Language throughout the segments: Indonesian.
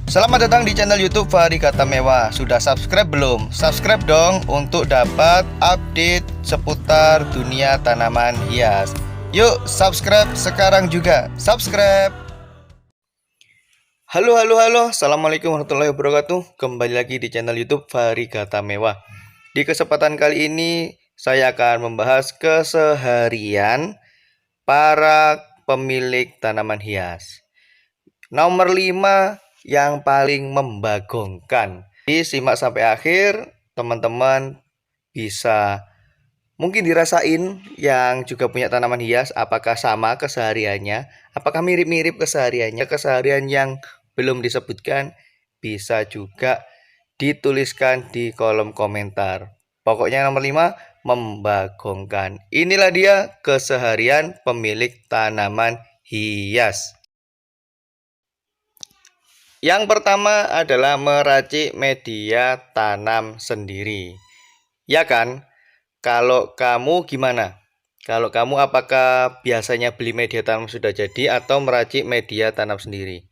Selamat datang di channel YouTube Fahri Kata Mewah. Sudah subscribe belum? Subscribe dong untuk dapat update seputar dunia tanaman hias. Yuk subscribe sekarang juga. Subscribe. Halo. Assalamualaikum warahmatullahi wabarakatuh. Kembali lagi di channel YouTube Fahri Kata Mewah. Di kesempatan kali ini saya akan membahas keseharian para pemilik tanaman hias. Nomor 5 yang paling membagongkan. Jadi simak sampai akhir, teman-teman bisa mungkin dirasain yang juga punya tanaman hias, apakah sama kesehariannya, apakah mirip-mirip kesehariannya. Keseharian yang belum disebutkan bisa juga dituliskan di kolom komentar. Pokoknya nomor 5 membagongkan. Inilah dia keseharian pemilik tanaman hias. Yang pertama adalah meracik media tanam sendiri. Ya kan? Kalau kamu gimana? Kalau kamu apakah biasanya beli media tanam sudah jadi atau meracik media tanam sendiri?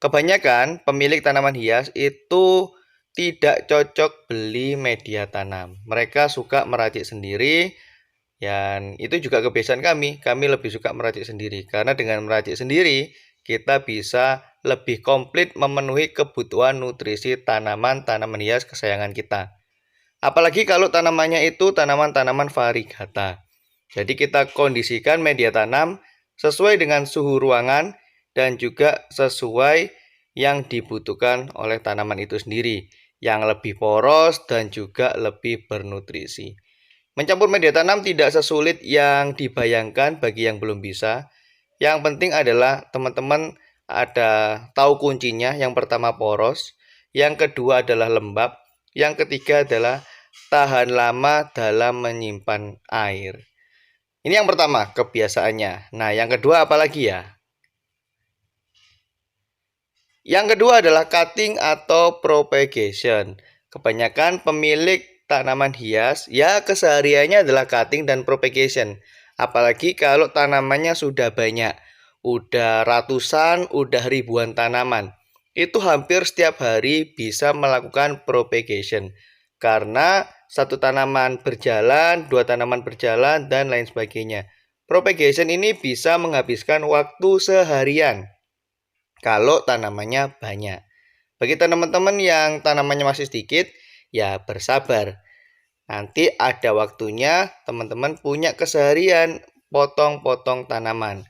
Kebanyakan pemilik tanaman hias itu tidak cocok beli media tanam. Mereka suka meracik sendiri. Dan itu juga kebiasaan kami. Kami lebih suka meracik sendiri karena dengan meracik sendiri kita bisa lebih komplit memenuhi kebutuhan nutrisi tanaman hias kesayangan kita. Apalagi kalau tanamannya itu tanaman-tanaman variegata. Jadi kita kondisikan media tanam sesuai dengan suhu ruangan dan juga sesuai yang dibutuhkan oleh tanaman itu sendiri, yang lebih poros dan juga lebih bernutrisi. Mencampur media tanam tidak sesulit yang dibayangkan bagi yang belum bisa. Yang penting adalah teman-teman ada tahu kuncinya. Yang pertama poros, yang kedua adalah lembab, yang ketiga adalah tahan lama dalam menyimpan air. Ini yang pertama kebiasaannya. Nah, yang kedua apa lagi ya? Yang kedua adalah cutting atau propagation. Kebanyakan pemilik tanaman hias ya kesehariannya adalah cutting dan propagation. Apalagi kalau tanamannya sudah banyak, udah ratusan, udah ribuan tanaman. Itu hampir setiap hari bisa melakukan propagation. Karena satu tanaman berjalan, dua tanaman berjalan, dan lain sebagainya. Propagation ini bisa menghabiskan waktu seharian kalau tanamannya banyak. Bagi teman-teman yang tanamannya masih sedikit, ya bersabar. Nanti ada waktunya teman-teman punya keseharian potong-potong tanaman.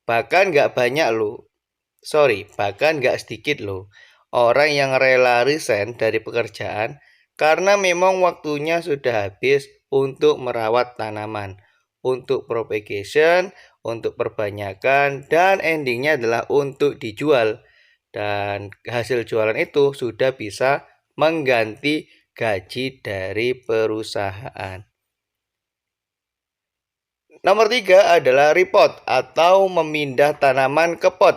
Bahkan nggak banyak loh. Bahkan nggak sedikit loh. Orang yang rela resign dari pekerjaan karena memang waktunya sudah habis untuk merawat tanaman, untuk propagation, untuk perbanyakan, dan endingnya adalah untuk dijual. Dan hasil jualan itu sudah bisa mengganti gaji dari perusahaan. Nomor 3 adalah repot atau memindah tanaman ke pot.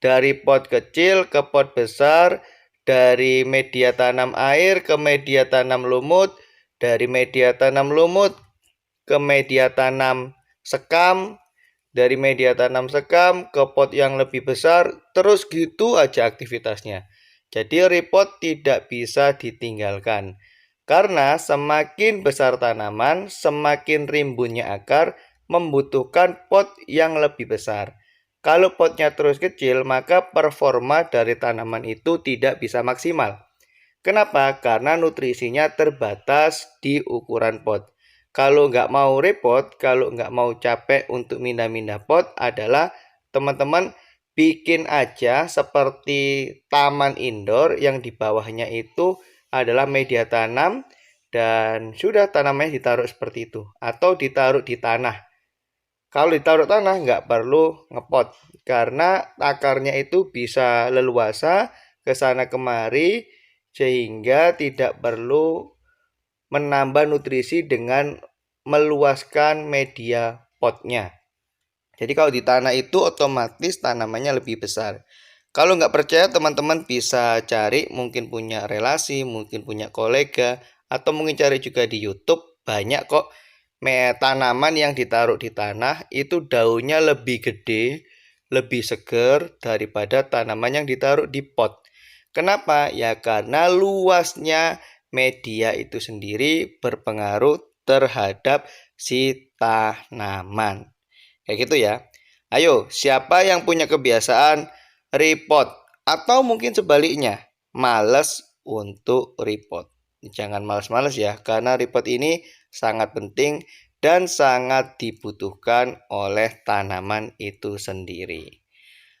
Dari pot kecil ke pot besar, dari media tanam air ke media tanam lumut, dari media tanam lumut ke media tanam sekam, dari media tanam sekam ke pot yang lebih besar, terus gitu aja aktivitasnya. Jadi repot tidak bisa ditinggalkan. Karena semakin besar tanaman, semakin rimbunnya akar, membutuhkan pot yang lebih besar. Kalau potnya terus kecil, maka performa dari tanaman itu tidak bisa maksimal. Kenapa? Karena nutrisinya terbatas di ukuran pot. Kalau nggak mau repot, kalau nggak mau capek untuk mindah-mindah pot adalah teman-teman bikin aja seperti taman indoor yang di bawahnya itu adalah media tanam dan sudah tanamannya ditaruh seperti itu atau ditaruh di tanah. Kalau ditaruh tanah nggak perlu ngepot karena akarnya itu bisa leluasa ke sana kemari sehingga tidak perlu menambah nutrisi dengan meluaskan media potnya. Jadi kalau di tanah itu otomatis tanamannya lebih besar. Kalau nggak percaya teman-teman bisa cari, mungkin punya relasi, mungkin punya kolega, atau mungkin cari juga di YouTube. Banyak kok tanaman yang ditaruh di tanah itu daunnya lebih gede, lebih segar daripada tanaman yang ditaruh di pot. Kenapa? Ya karena luasnya media itu sendiri berpengaruh terhadap si tanaman. Kayak gitu ya. Ayo, siapa yang punya kebiasaan repot? Atau mungkin sebaliknya, males untuk repot. Jangan males-males ya, karena repot ini sangat penting dan sangat dibutuhkan oleh tanaman itu sendiri.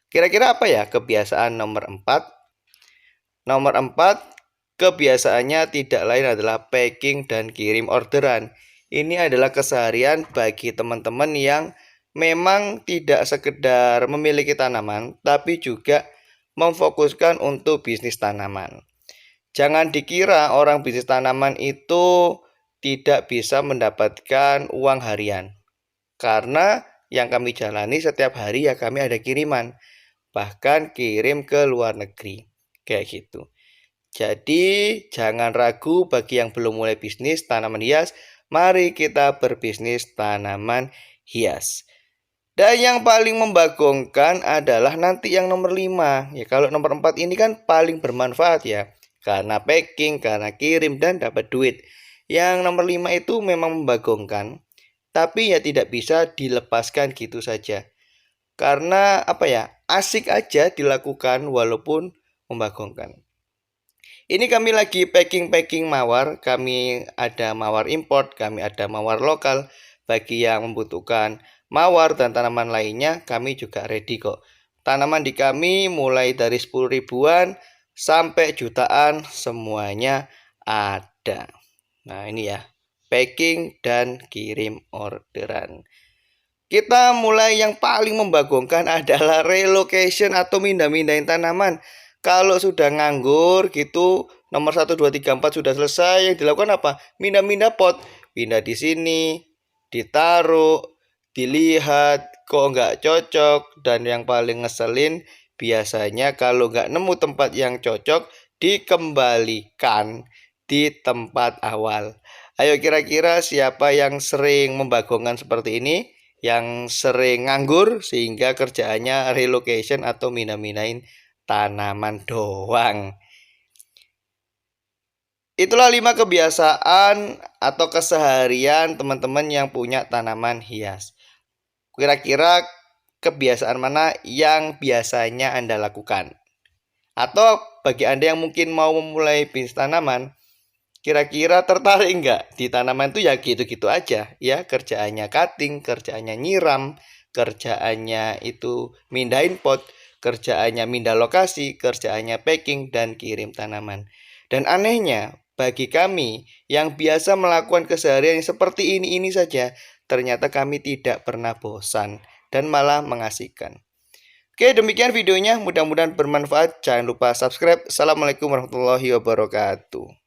Kira-kira apa ya kebiasaan nomor 4? Nomor 4, kebiasaannya tidak lain adalah packing dan kirim orderan. Ini adalah keseharian bagi teman-teman yang memang tidak sekedar memiliki tanaman, tapi juga memfokuskan untuk bisnis tanaman. Jangan dikira orang bisnis tanaman itu tidak bisa mendapatkan uang harian. Karena yang kami jalani setiap hari ya kami ada kiriman. Bahkan kirim ke luar negeri. Kayak gitu. Jadi, jangan ragu bagi yang belum mulai bisnis tanaman hias, mari kita berbisnis tanaman hias. Dan yang paling membagongkan adalah nanti yang nomor 5. Ya, kalau nomor 4 ini kan paling bermanfaat ya. Karena packing, karena kirim, dan dapat duit. Yang nomor 5 itu memang membagongkan. Tapi ya tidak bisa dilepaskan gitu saja. Karena apa ya, asik aja dilakukan walaupun membagongkan. Ini kami lagi packing mawar. Kami ada mawar import, kami ada mawar lokal. Bagi yang membutuhkan mawar dan tanaman lainnya, kami juga ready kok. Tanaman di kami mulai dari 10 ribuan sampai jutaan, semuanya ada. Nah ini ya, packing dan kirim orderan. Kita mulai yang paling membagongkan adalah relocation atau mindah-mindahin tanaman. Kalau sudah nganggur gitu, nomor 1, 2, 3, 4 sudah selesai, yang dilakukan apa? Mindah-mindah pot. Pindah di sini, ditaruh, dilihat, kok nggak cocok. Dan yang paling ngeselin, biasanya kalau nggak nemu tempat yang cocok, dikembalikan di tempat awal. Ayo kira-kira siapa yang sering membagongkan seperti ini? Yang sering nganggur sehingga kerjaannya relocation atau mindah-mindahin tanaman doang. Itulah 5 kebiasaan atau keseharian teman-teman yang punya tanaman hias. Kira-kira kebiasaan mana yang biasanya Anda lakukan? Atau bagi Anda yang mungkin mau memulai bisnis tanaman, kira-kira tertarik nggak di tanaman itu ya gitu-gitu aja ya, kerjaannya cutting, kerjaannya nyiram, kerjaannya itu mindahin pot, kerjaannya mindah lokasi, kerjaannya packing dan kirim tanaman. Dan anehnya bagi kami yang biasa melakukan keseharian seperti ini saja, ternyata kami tidak pernah bosan dan malah mengasihkan. Oke, demikian videonya, mudah-mudahan bermanfaat. Jangan lupa subscribe. Assalamualaikum warahmatullahi wabarakatuh.